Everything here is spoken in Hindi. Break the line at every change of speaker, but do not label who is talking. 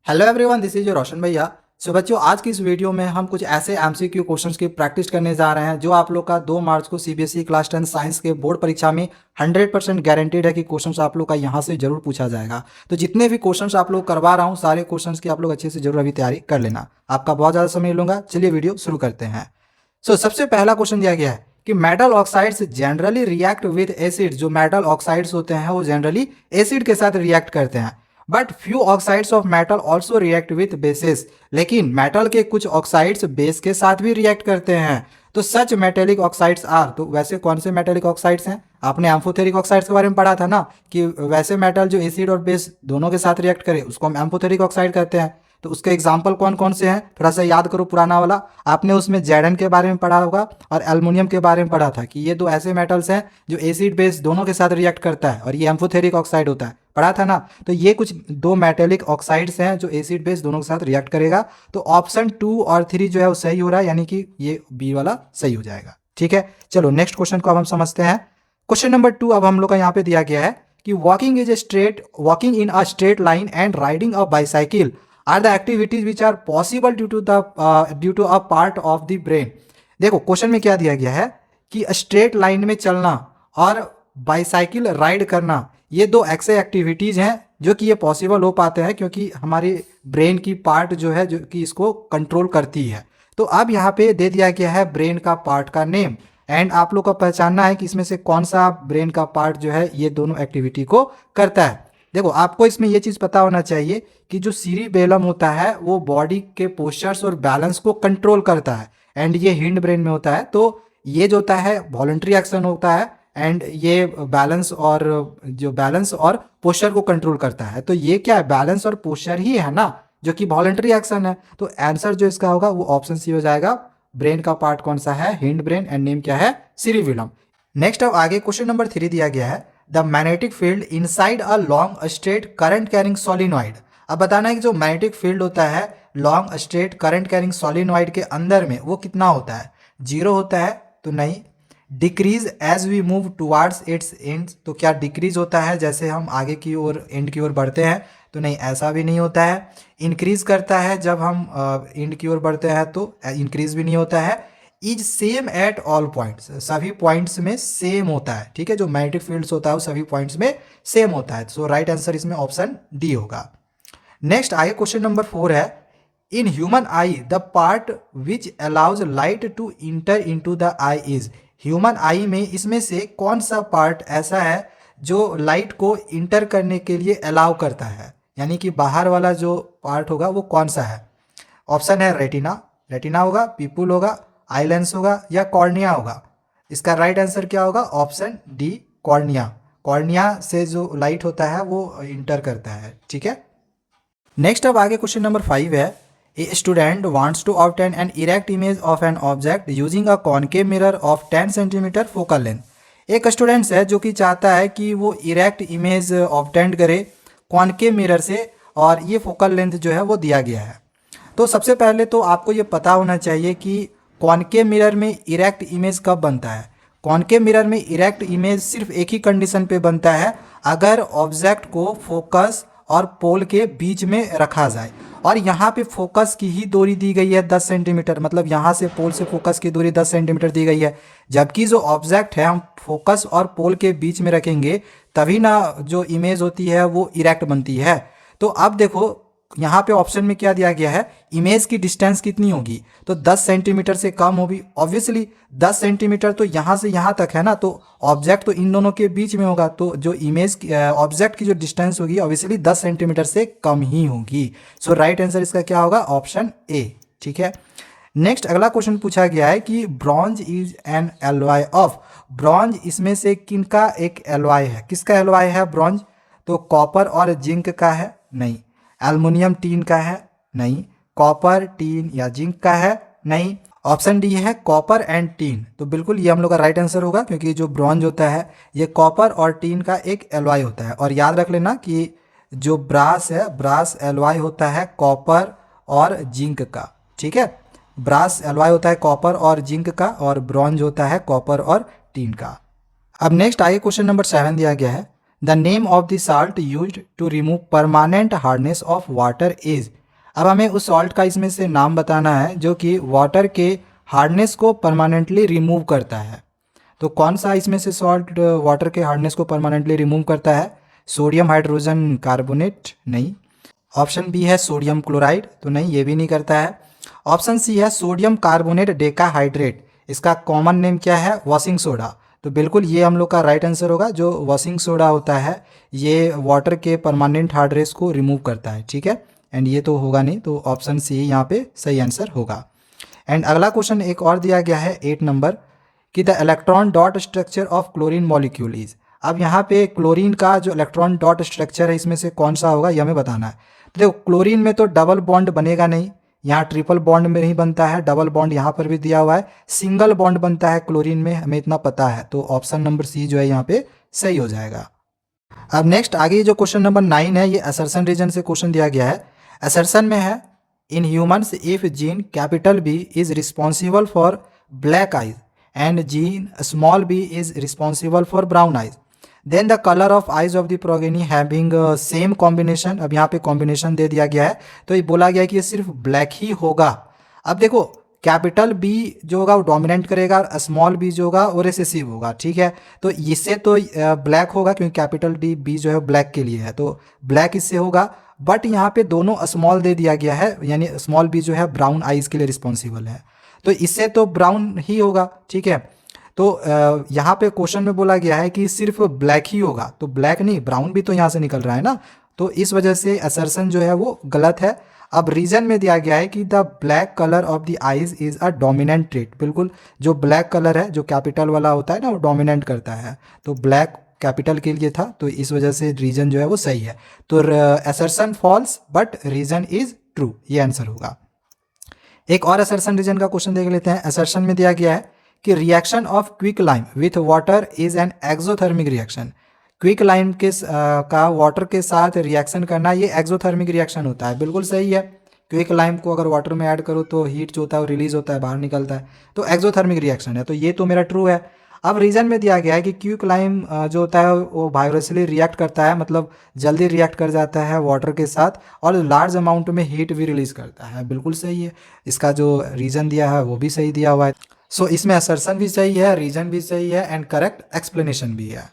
Hello everyone, this is your Roshan भैया। सो बच्चों, आज की इस वीडियो में हम कुछ ऐसे एमसीक्यू क्वेश्चंस की प्रैक्टिस करने जा रहे हैं जो आप लोग का 2 मार्च को सीबीएसई क्लास 10 साइंस के बोर्ड परीक्षा में 100% गारंटीड है कि क्वेश्चंस आप लोग का यहाँ से जरूर पूछा जाएगा। तो जितने भी क्वेश्चंस आप लोग करवा रहा हूँ, सारे क्वेश्चंस की आप लोग अच्छे से जरूर अभी तैयारी कर लेना। आपका बहुत ज़्यादा समय लूंगा, चलिए वीडियो शुरू करते हैं। सबसे पहला क्वेश्चन दिया गया है कि metal oxides generally react with acid. जो मेटल ऑक्साइड्स होते हैं वो जनरली एसिड के साथ रिएक्ट करते हैं। But few oxides of metal also react with basis. लेकिन मेटल के कुछ ऑक्साइड्स बेस के साथ भी रिएक्ट करते हैं। तो सच मेटेलिक ऑक्साइड्स आर, तो वैसे कौन से मेटेलिक ऑक्साइड्स हैं? आपने एम्फोथेरिक ऑक्साइड्स के बारे में पढ़ा था ना, कि वैसे मेटल जो एसिड और बेस दोनों के साथ रिएक्ट करे उसको हम एम्फोथेरिक ऑक्साइड कहते हैं। तो उसके एग्जाम्पल कौन कौन से हैं, थोड़ा सा याद करो पुराना वाला। आपने उसमें जैडन के बारे में पढ़ा होगा और एल्युमिनियम के बारे में पढ़ा था कि ये दो ऐसे मेटल्स हैं जो एसिड बेस दोनों के साथ रिएक्ट करता है और ये एम्फोथेरिक ऑक्साइड होता है, पढ़ा था ना। तो ये कुछ दो मेटेलिक ऑक्साइड्स हैं जो एसिड बेस दोनों के साथ रिएक्ट करेगा। तो ऑप्शन 2 और 3 जो है वो सही हो रहा है, यानी कि ये बी वाला सही हो जाएगा। ठीक है, चलो नेक्स्ट क्वेश्चन को अब हम समझते हैं। क्वेश्चन नंबर 2 अब हम लोग का यहाँ पे दिया गया है कि walking in a straight line and riding a bicycle are the activities which are possible due to a part of the brain. देखो क्वेश्चन में क्या दिया गया है कि स्ट्रेट लाइन में चलना और बाईसाइकिल राइड करना, ये दो ऐसे एक्टिविटीज हैं जो कि ये पॉसिबल हो पाते हैं क्योंकि हमारी ब्रेन की पार्ट जो है जो कि इसको कंट्रोल करती है। तो अब यहाँ पे दे दिया गया है ब्रेन का पार्ट का नेम, एंड आप लोग को पहचानना है कि इसमें से कौन सा ब्रेन का पार्ट जो है ये दोनों एक्टिविटी को करता है। देखो आपको इसमें ये चीज़ पता होना चाहिए कि जो सीरिबेलम होता है वो बॉडी के पोस्चर्स और बैलेंस को कंट्रोल करता है, एंड ये हिंड ब्रेन में होता है। तो ये जो होता है वॉलंटरी एक्शन होता है, एंड ये बैलेंस और पोस्चर को कंट्रोल करता है। तो ये क्या है, बैलेंस और पोस्चर ही है ना, जो कि वॉलंटरी एक्शन है। तो आंसर जो इसका होगा वो ऑप्शन सी हो जाएगा। ब्रेन का पार्ट कौन सा है, हिंड ब्रेन, एंड नेम क्या है, सीरिबेलम। नेक्स्ट अब आगे क्वेश्चन नंबर 3 दिया गया है the magnetic field inside a long straight current carrying solenoid. अब बताना है कि जो मैग्नेटिक फील्ड होता है long straight current carrying solenoid के अंदर में वो कितना होता है, 0 होता है तो नहीं। Decrease as we move towards it's and, तो क्या डिक्रीज होता है जैसे हम आगे की ओर एंड की ओर बढ़ते हैं, तो नहीं ऐसा भी नहीं होता है। इंक्रीज करता है जब हम एंड की ओर बढ़ते हैं, तो इंक्रीज भी नहीं होता है। Is same at all points, सभी पॉइंट्स में सेम होता है। ठीक है, जो मैग्नेटिक फील्ड्स होता है वो सभी पॉइंट्स में सेम होता है। सो राइट आंसर इसमें ऑप्शन डी होगा। नेक्स्ट आगे क्वेश्चन नंबर 4 है in human I the part which allows light to inter into the I is. Human आई में इसमें से कौन सा पार्ट ऐसा है जो लाइट को इंटर करने के लिए अलाउ करता है, यानी कि बाहर वाला जो पार्ट होगा वो कौन सा है। ऑप्शन है रेटिना, रेटिना होगा, पीपुल होगा, आई लेंस होगा, या कॉर्निया होगा। इसका राइट आंसर क्या होगा, ऑप्शन डी कॉर्निया। कॉर्निया से जो लाइट होता है वो इंटर करता है। ठीक है, नेक्स्ट अब आगे क्वेश्चन नंबर 5 है a student wants to obtain N erect image of an object using a concave mirror of 10 centimetre focal length. एक स्टूडेंट्स है जो कि चाहता है कि वो इरेक्ट इमेज ऑब्टेन करे कॉनकेव मिरर से, और ये फोकल लेंथ जो है वो दिया गया है। तो सबसे पहले तो आपको ये पता होना चाहिए कि कॉनकेव मिरर में इरेक्ट इमेज कब बनता है। कॉनकेव मिरर में इरेक्ट इमेज सिर्फ एक ही कंडीशन पे बनता है, अगर ऑब्जेक्ट को फोकस और पोल के बीच में रखा जाए। और यहाँ पे फोकस की ही दूरी दी गई है 10 सेंटीमीटर, मतलब यहाँ से पोल से फोकस की दूरी 10 सेंटीमीटर दी गई है। जबकि जो ऑब्जेक्ट है हम फोकस और पोल के बीच में रखेंगे तभी ना जो इमेज होती है वो इरेक्ट बनती है। तो अब देखो यहाँ पे ऑप्शन में क्या दिया गया है, इमेज की डिस्टेंस कितनी होगी, तो 10 सेंटीमीटर से कम होगी। ऑब्वियसली 10 सेंटीमीटर तो यहाँ से यहाँ तक है ना, तो ऑब्जेक्ट तो इन दोनों के बीच में होगा, तो जो इमेज ऑब्जेक्ट की जो डिस्टेंस होगी ऑब्वियसली 10 सेंटीमीटर से कम ही होगी। सो राइट आंसर इसका क्या होगा, ऑप्शन ए। ठीक है, नेक्स्ट अगला क्वेश्चन पूछा गया है कि bronze is an alloy of. Bronze इसमें से किनका एक एलॉय है, किसका एलॉय है ब्रॉन्ज, तो कॉपर और जिंक का है, नहीं। एल्युमिनियम टीन का है, नहीं। कॉपर टीन या जिंक का है, नहीं। ऑप्शन डी है कॉपर एंड टीन। तो बिल्कुल ये हम लोग का राइट आंसर होगा, क्योंकि जो ब्रॉन्ज होता है ये कॉपर और टीन का एक एलॉय होता है। और याद रख लेना कि जो ब्रास है, ब्रास एलॉय होता है कॉपर और जिंक का। ठीक है, ब्रास एलॉय होता है कॉपर और जिंक का, और ब्रॉन्ज होता है कॉपर और टीन का। अब नेक्स्ट आगे क्वेश्चन नंबर 7 दिया गया है the name of the salt used to remove permanent hardness of water is. अब हमें उस सॉल्ट का इसमें से नाम बताना है जो कि वाटर के हार्डनेस को परमानेंटली रिमूव करता है। तो कौन सा इसमें से सॉल्ट वाटर के हार्डनेस को परमानेंटली रिमूव करता है? सोडियम हाइड्रोजन कार्बोनेट नहीं। ऑप्शन बी है सोडियम क्लोराइड, तो नहीं, ये भी नहीं करता है। ऑप्शन सी है सोडियम कार्बोनेट डेकाहाइड्रेट, इसका कॉमन नेम क्या है? Washing soda. तो बिल्कुल ये हम लोग का राइट आंसर होगा। जो वॉशिंग सोडा होता है ये वाटर के परमानेंट हार्डनेस को रिमूव करता है, ठीक है। एंड ये तो होगा नहीं, तो ऑप्शन सी यहाँ पे सही आंसर होगा। एंड अगला क्वेश्चन एक और दिया गया है 8 नंबर कि the electron dot structure of chlorine molecule is. अब यहाँ पे क्लोरीन का जो इलेक्ट्रॉन डॉट स्ट्रक्चर है इसमें से कौन सा होगा ये हमें बताना है। तो देखो क्लोरीन में तो डबल बॉन्ड बनेगा नहीं, यहाँ ट्रिपल बॉन्ड में नहीं बनता है, डबल बॉन्ड यहाँ पर भी दिया हुआ है, सिंगल बॉन्ड बनता है क्लोरीन में, हमें इतना पता है। तो ऑप्शन नंबर सी जो है यहाँ पे सही हो जाएगा। अब नेक्स्ट आगे जो क्वेश्चन नंबर 9 है ये असर्शन रीजन से क्वेश्चन दिया गया है। असर्शन में है in humans if gene capital B is responsible for black eyes and gene small b is responsible for brown eyes, then the color of eyes of the progeny having same combination। अब यहाँ पे कॉम्बिनेशन दे दिया गया है, तो ये बोला गया है कि ये सिर्फ ब्लैक ही होगा। अब देखो कैपिटल B जो होगा वो डोमिनेंट करेगा और स्मॉल b जो होगा वो रिसेसिव होगा, ठीक है। तो इससे तो ब्लैक होगा क्योंकि कैपिटल D B जो है ब्लैक के लिए है, तो ब्लैक इससे होगा। बट यहाँ पे दोनों स्मॉल दे दिया गया है, यानी स्मॉल b जो है ब्राउन आइज के लिए रिस्पॉन्सिबल है, तो इससे तो ब्राउन ही होगा, ठीक है। तो यहाँ पे क्वेश्चन में बोला गया है कि सिर्फ ब्लैक ही होगा, तो ब्लैक नहीं ब्राउन भी तो यहाँ से निकल रहा है ना, तो इस वजह से असर्शन जो है वो गलत है। अब रीजन में दिया गया है कि the black colour of the eyes is a dominant trait. बिल्कुल जो ब्लैक कलर है जो कैपिटल वाला होता है ना वो डोमिनेंट करता है, तो ब्लैक कैपिटल के लिए था, तो इस वजह से रीजन जो है वो सही है। तो assertion false but reason is true, ये आंसर होगा। एक और असर्शन रीजन का क्वेश्चन देख लेते हैं। असर्शन में दिया गया है कि reaction of quick lime with water is an exothermic reaction. Quick lime के का वाटर के साथ रिएक्शन करना ये एक्सोथर्मिक रिएक्शन होता है, बिल्कुल सही है। क्विक लाइम को अगर वाटर में ऐड करो तो हीट जो होता है वो रिलीज होता है, बाहर निकलता है, तो एक्सोथर्मिक रिएक्शन है, तो ये तो मेरा ट्रू है। अब रीजन में दिया गया है कि क्विक लाइम जो होता है वो वाइब्रेशनली रिएक्ट करता है, मतलब जल्दी रिएक्ट कर जाता है वाटर के साथ और लार्ज अमाउंट में हीट भी रिलीज करता है, बिल्कुल सही है। इसका जो रीजन दिया है वो भी सही दिया हुआ है। सो इसमें असर्शन भी सही है, रीजन भी सही है एंड करेक्ट एक्सप्लेनेशन भी है।